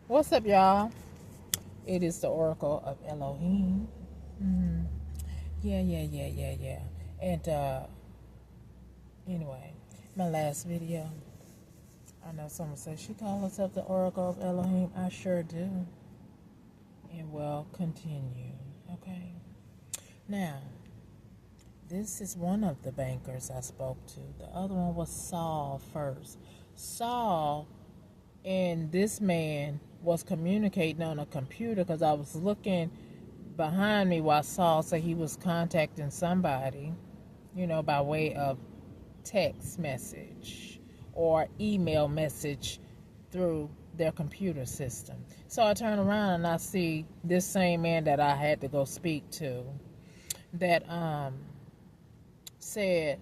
What's up, y'all? It is the Oracle of Elohim. Mm, yeah. And anyway, my last video, I know someone said she calls herself the Oracle of Elohim. I sure do. And we'll continue. Okay. Now, this is one of the bankers I spoke to. The other one was Saul first. Saul and this man was communicating on a computer because I was looking behind me while Saul said he was contacting somebody, by way of text message or email message through their computer system. So I turn around and I see this same man that I had to go speak to that said,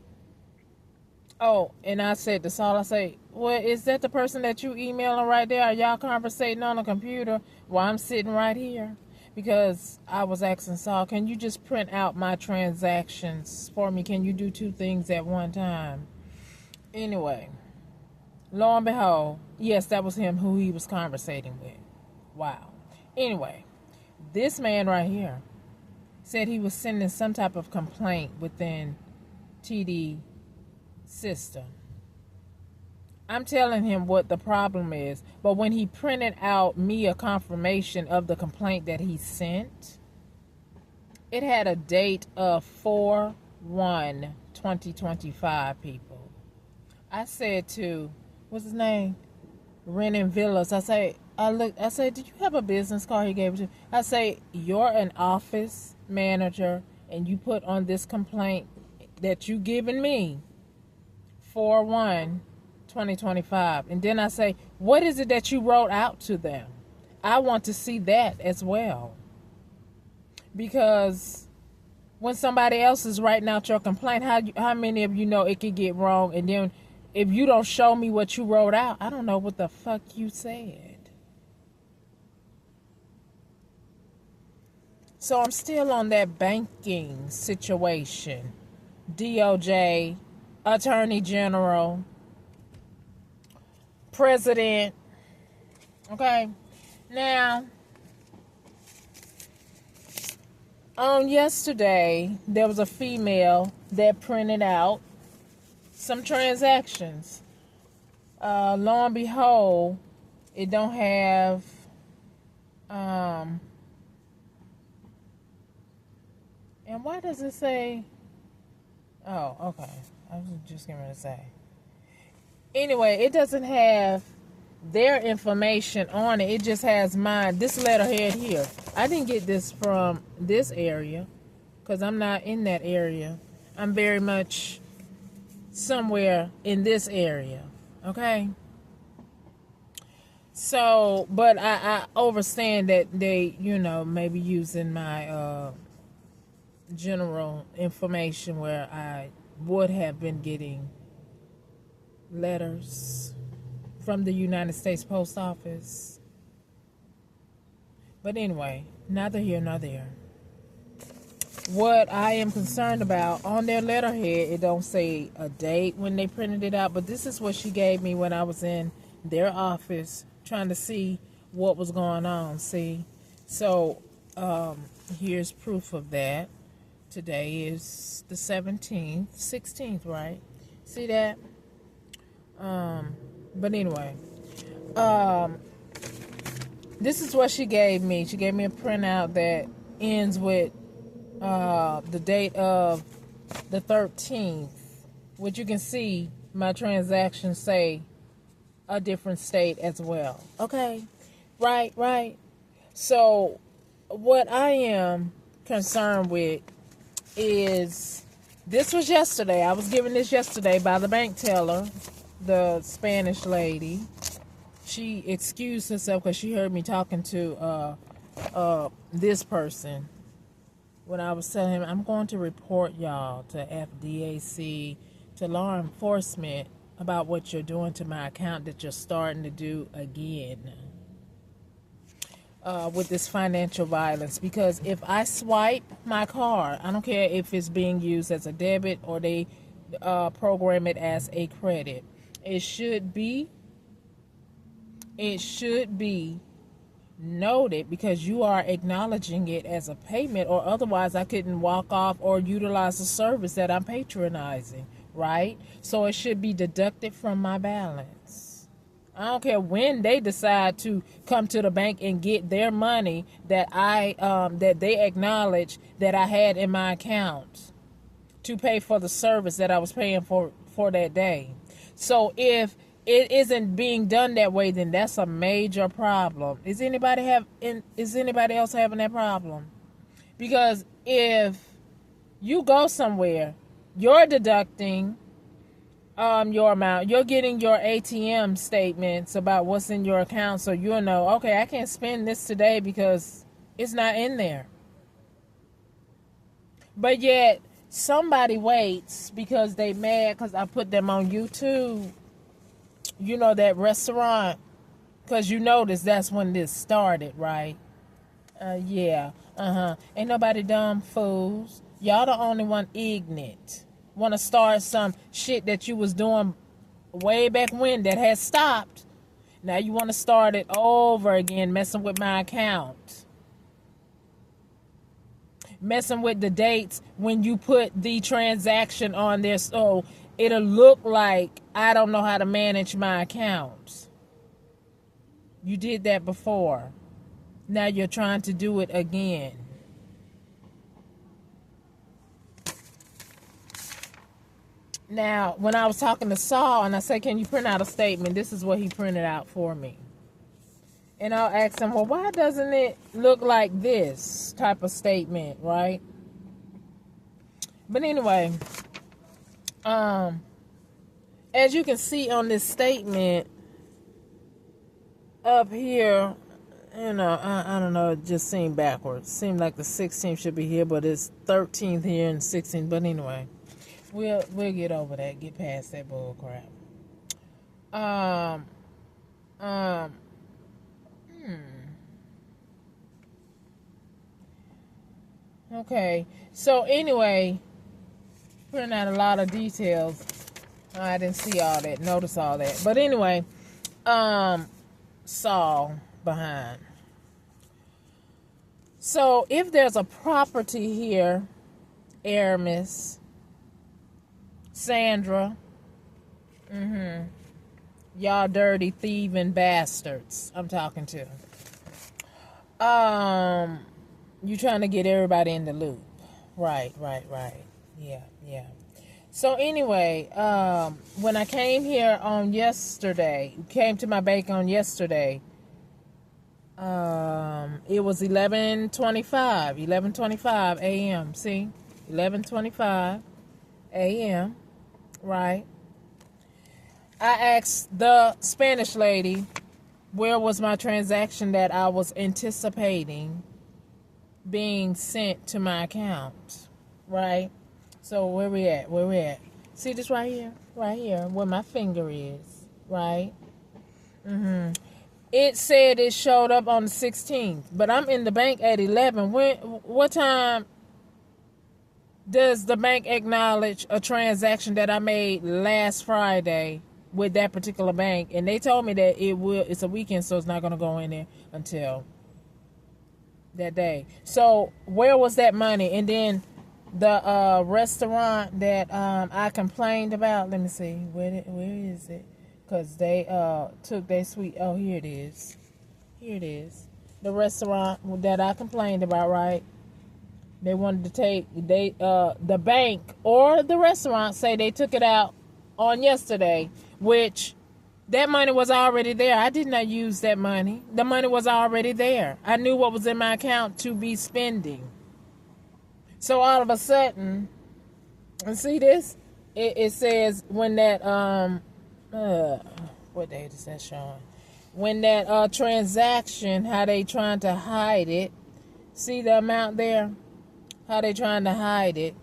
oh, and I said to Saul, I say, well, is that the person that you emailing right there? Are y'all conversating on the computer while I'm sitting right here? Because I was asking Saul, can you just print out my transactions for me? Can you do two things at one time? Anyway, lo and behold, yes, that was him who he was conversating with. Wow. Anyway, this man right here said he was sending some type of complaint within TD system. I'm telling him what the problem is, but when he printed out me a confirmation of the complaint that he sent, it had a date of 4/1/2025, people. I said to, what's his name? Renan Villas. I said, did you have a business card he gave it to? I say, you're an office manager and you put on this complaint that you given me 4/1/2025. And then I say, what is it that you wrote out to them? I want to see that as well. Because when somebody else is writing out your complaint, how many of you know it could get wrong? And then if you don't show me what you wrote out, I don't know what the fuck you said. So I'm still on that banking situation. DOJ, Attorney General, President. Okay. Now, on yesterday, there was a female that printed out some transactions. Lo and behold, it don't have and why does it say? Oh, okay. I was just going to say. Anyway, it doesn't have their information on it. It just has mine. This letterhead here. I didn't get this from this area because I'm not in that area. I'm very much somewhere in this area. Okay? So, but I understand that they, maybe using my general information where I would have been getting letters from the United States Post Office. But anyway, neither here nor there. What I am concerned about, on their letterhead, it don't say a date when they printed it out, but this is what she gave me when I was in their office trying to see what was going on. See? So, here's proof of that. Today is the 16th, right? See that? But anyway, this is what she gave me. She gave me a printout that ends with the date of the 13th, which you can see my transactions say a different state as well. Okay, right. So what I am concerned with is, this was yesterday. I was given this yesterday by the bank teller, the Spanish lady. She excused herself because she heard me talking to this person when I was telling him, I'm going to report y'all to FDAC, to law enforcement, about what you're doing to my account that you're starting to do again with this financial violence. Because if I swipe my card, I don't care if it's being used as a debit or they program it as a credit, it should be noted, because you are acknowledging it as a payment, or otherwise I couldn't walk off or utilize the service that I'm patronizing, right? So it should be deducted from my balance. I don't care when they decide to come to the bank and get their money that that they acknowledge that I had in my account to pay for the service that I was paying for that day. So if it isn't being done that way, then that's a major problem. Is anybody else having that problem? Because if you go somewhere, you're deducting your amount, you're getting your ATM statements about what's in your account, so you'll know, okay, I can't spend this today because it's not in there. But yet somebody waits because they mad because I put them on YouTube. You know, that restaurant, because you notice that's when this started, right? Yeah. Ain't nobody dumb fools. Y'all the only one ignorant. Want to start some shit that you was doing way back when that has stopped. Now you want to start it over again, messing with my account. Messing with the dates when you put the transaction on there, so it'll look like I don't know how to manage my accounts. You did that before. Now you're trying to do it again. Now, when I was talking to Saul and I said, can you print out a statement? This is what he printed out for me. And I'll ask him, well, why doesn't it look like this type of statement, right? But anyway, as you can see on this statement up here, you know, I don't know, it just seemed backwards. Seemed like the 16th should be here, but it's 13th here and 16th. But anyway, we'll get over that, get past that bull crap. Okay, so anyway, putting out a lot of details. I didn't see all that, notice all that. But anyway, Saul behind. So if there's a property here, Aramis, Sandra, y'all dirty thieving bastards I'm talking to. You trying to get everybody in the loop. Right. Yeah. So anyway, when I came here on yesterday, came to my bank on yesterday, it was 11:25 a.m. See? 11:25 a.m. Right? I asked the Spanish lady, where was my transaction that I was anticipating being sent to my account, right? So where we at? See this right here, where my finger is, right? It said it showed up on the 16th, but I'm in the bank at 11. What time does the bank acknowledge a transaction that I made last Friday with that particular bank? And they told me that it's a weekend, so it's not going to go in there until that day. So where was that money? And then the restaurant that I complained about, let me see, where is it? Because they took their sweet, oh, here it is, the restaurant that I complained about, right? They wanted to take, the bank or the restaurant say they took it out on yesterday, which that money was already there. I did not use that money. The money was already there. I knew what was in my account to be spending. So all of a sudden, and see this? It says when that, what date is that showing? When that transaction, how they trying to hide it. See the amount there? How they trying to hide it.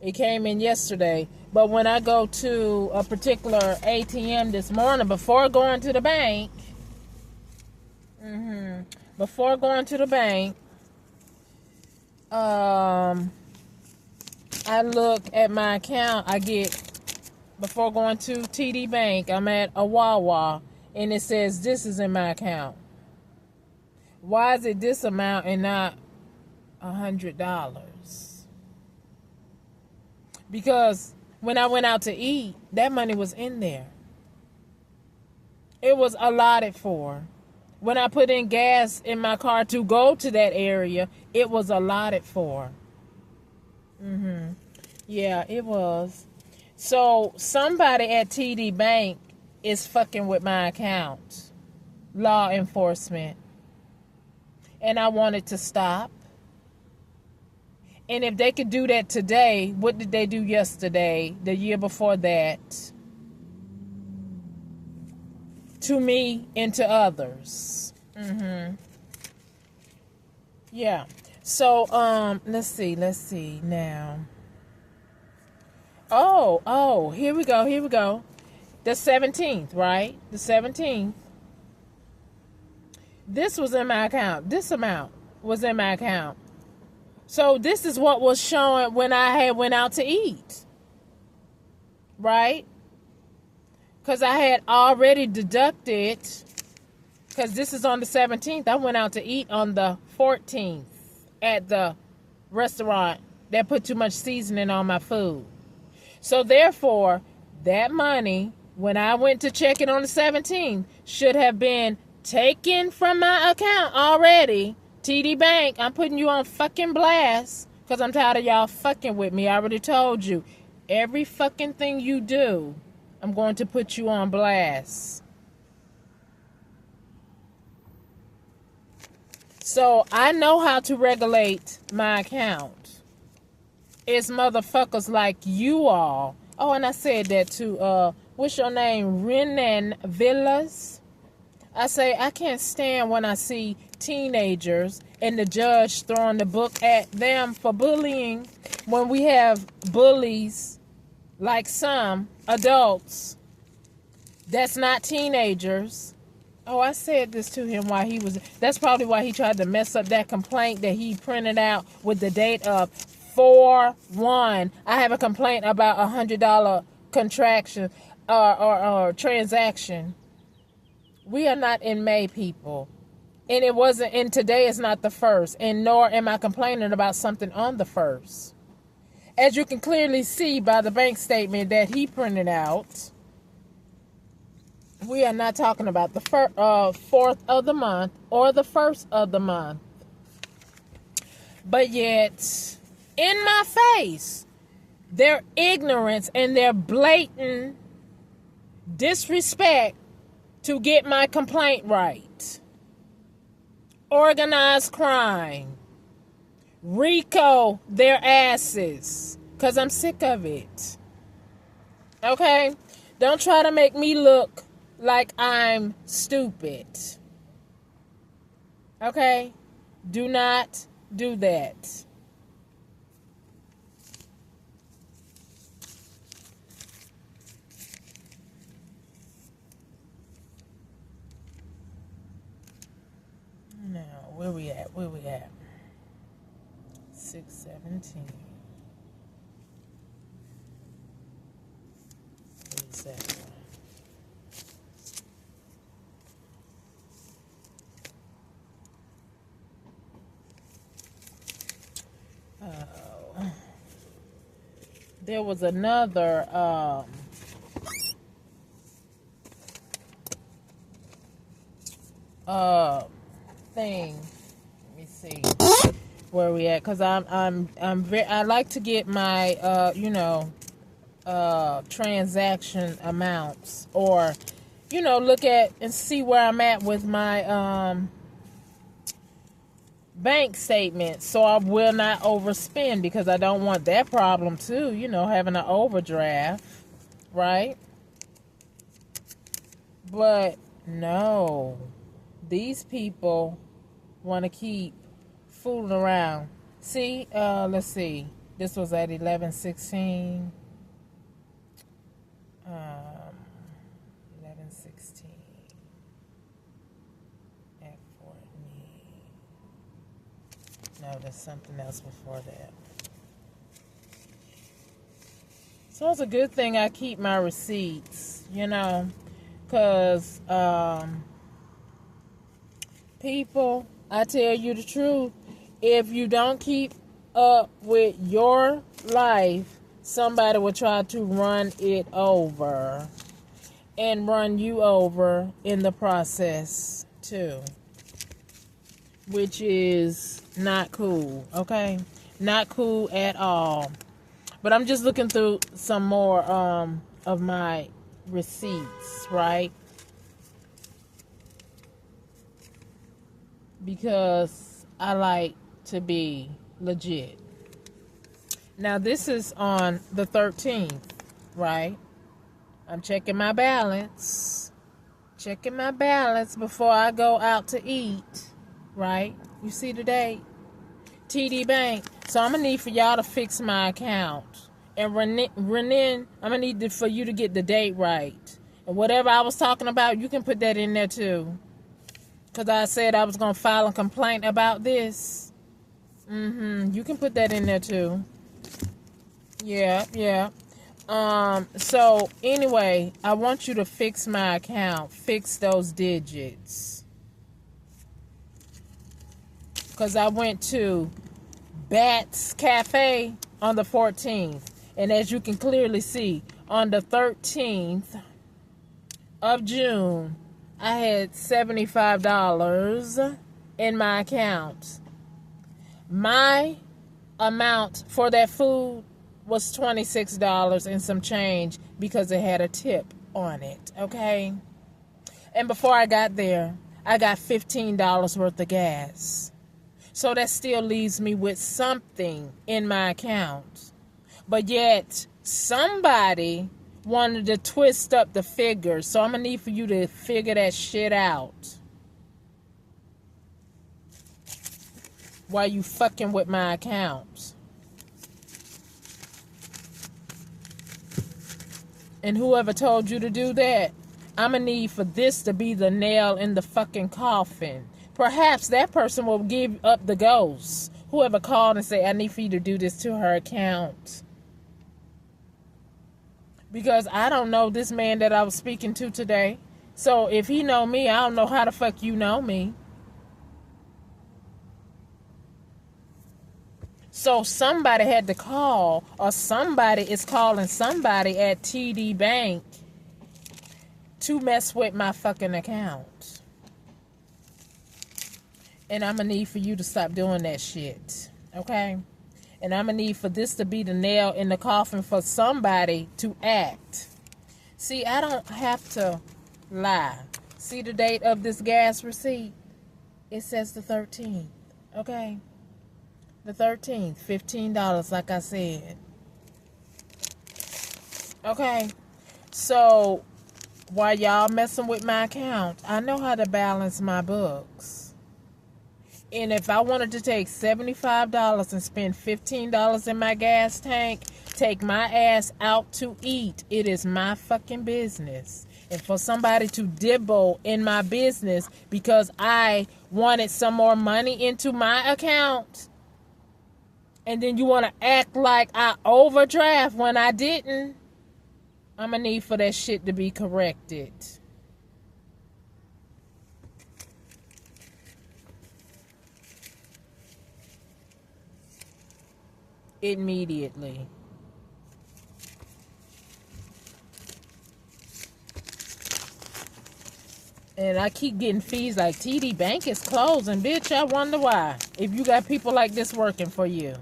It came in yesterday. But when I go to a particular ATM this morning, before going to the bank, I look at my account. Before going to TD Bank, I'm at a Wawa, and it says this is in my account. Why is it this amount and not $100? Because when I went out to eat, that money was in there. It was allotted for. When I put in gas in my car to go to that area, it was allotted for. Yeah, it was. So somebody at TD Bank is fucking with my account. Law enforcement. And I wanted to stop. And if they could do that today, what did they do yesterday, the year before that? To me and to others. Yeah. So, let's see now. Oh, here we go. The 17th, right? The 17th. This was in my account. This amount was in my account. So this is what was showing when I had went out to eat. Right? Because I had already deducted, because this is on the 17th. I went out to eat on the 14th at the restaurant that put too much seasoning on my food. So therefore, that money, when I went to check it on the 17th, should have been taken from my account already. TD Bank, I'm putting you on fucking blast because I'm tired of y'all fucking with me. I already told you. Every fucking thing you do, I'm going to put you on blast. So I know how to regulate my account. It's motherfuckers like you all. Oh, and I said that to, what's your name? Renan Villas. I say, I can't stand when I see teenagers and the judge throwing the book at them for bullying when we have bullies like some adults that's not teenagers. Oh, I said this to him while he was, that's probably why he tried to mess up that complaint that he printed out with the date of 4/1. I have a complaint about $100 contraction or transaction. We are not in May, people. And it wasn't, and today is not the first, and nor am I complaining about something on the first. As you can clearly see by the bank statement that he printed out, we are not talking about the 4th of the month or the 1st of the month. But yet, in my face, their ignorance and their blatant disrespect to get my complaint right. Organized crime. RICO their asses. Because I'm sick of it. Okay? Don't try to make me look like I'm stupid. Okay? Do not do that. Now, where we at? 617. Exactly. Oh. There was another thing. Let me see where we at, because I like to get my transaction amounts, or look at and see where I'm at with my bank statement, so I will not overspend, because I don't want that problem too, having an overdraft, right? But no, these people want to keep fooling around. See, let's see. This was at 11:16. 11:16. At Fortney. No, there's something else before that. So it's a good thing I keep my receipts, because people I tell you the truth. If you don't keep up with your life, somebody will try to run it over and run you over in the process too, which is not cool, okay? Not cool at all. But I'm just looking through some more of my receipts, right? Because I like to be legit. Now, this is on the 13th, right? I'm checking my balance. Checking my balance before I go out to eat, right? You see the date? TD Bank. So I'm going to need for y'all to fix my account. And Renin, I'm going to need for you to get the date right. And whatever I was talking about, you can put that in there too. Because I said I was going to file a complaint about this. You can put that in there too. Yeah. So anyway, I want you to fix my account. Fix those digits. Because I went to Bats Cafe on the 14th. And as you can clearly see, on the 13th of June, I had $75 in my account. My amount for that food was $26 and some change because it had a tip on it, okay? And before I got there, I got $15 worth of gas. So that still leaves me with something in my account. But yet, somebody wanted to twist up the figures. So I'm going to need for you to figure that shit out. While you fucking with my account. And whoever told you to do that, I'm going to need for this to be the nail in the fucking coffin. Perhaps that person will give up the ghost. Whoever called and said, I need for you to do this to her account. Because I don't know this man that I was speaking to today. So if he know me, I don't know how the fuck you know me. So somebody had to call, or somebody is calling somebody at TD Bank to mess with my fucking account. And I'm going to need for you to stop doing that shit. Okay? And I'm going to need for this to be the nail in the coffin for somebody to act. See, I don't have to lie. See the date of this gas receipt? It says the 13th. Okay? The 13th. $15, like I said. Okay? So, while y'all messing with my account, I know how to balance my books. And if I wanted to take $75 and spend $15 in my gas tank, take my ass out to eat, it is my fucking business. And for somebody to dibble in my business because I wanted some more money into my account, and then you want to act like I overdraft when I didn't, I'm going to need for that shit to be corrected. Immediately. And I keep getting fees like TD Bank is closing. Bitch, I wonder why. If you got people like this working for you.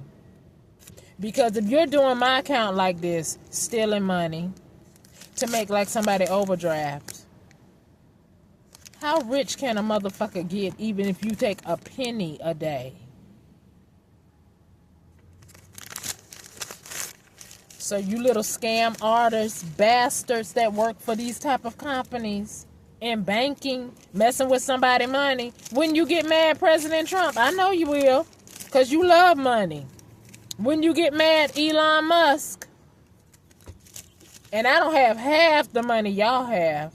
Because if you're doing my account like this, stealing money to make like somebody overdraft, how rich can a motherfucker get even if you take a penny a day? So you little scam artists, bastards that work for these type of companies in banking, messing with somebody's money. When you get mad, President Trump, I know you will, because you love money. When you get mad, Elon Musk, and I don't have half the money y'all have.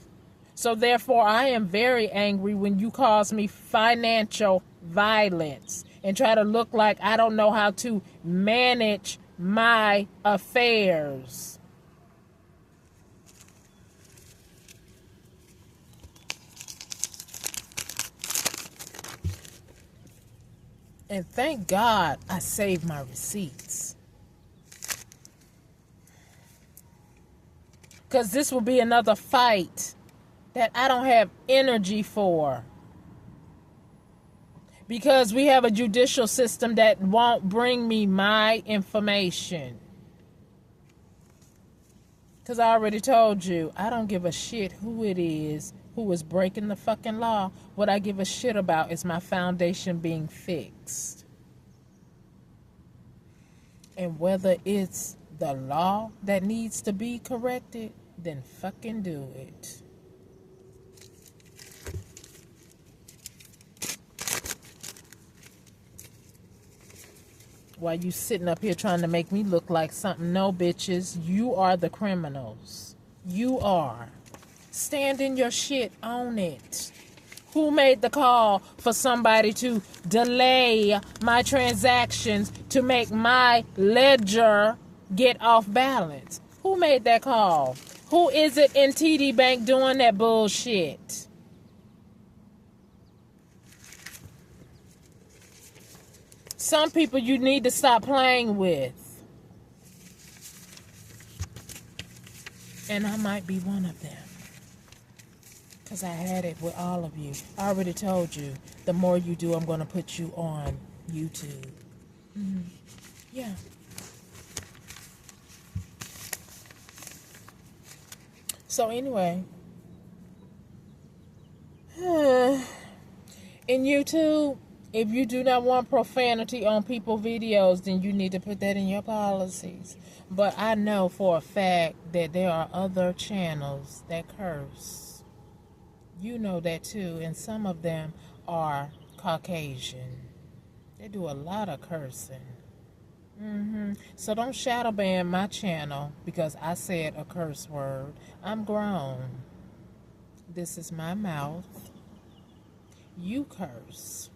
So therefore, I am very angry when you cause me financial violence and try to look like I don't know how to manage my affairs. And thank God I saved my receipts. Because this will be another fight that I don't have energy for. Because we have a judicial system that won't bring me my information. Because I already told you, I don't give a shit who it is who is breaking the fucking law. What I give a shit about is my foundation being fixed. And whether it's the law that needs to be corrected, then fucking do it. While you sitting up here trying to make me look like something. No, bitches, you are the criminals. You are. Stand in your shit, own it. Who made the call for somebody to delay my transactions to make my ledger get off balance? Who made that call? Who is it in TD Bank doing that bullshit? Some people you need to stop playing with. And I might be one of them. Because I had it with all of you. I already told you, the more you do, I'm going to put you on YouTube. Mm-hmm. Yeah. So anyway, in YouTube, if you do not want profanity on people's videos, then you need to put that in your policies. But I know for a fact that there are other channels that curse. You know that too, and some of them are Caucasian. They do a lot of cursing. So don't shadow ban my channel because I said a curse word. I'm grown. This is my mouth. You curse.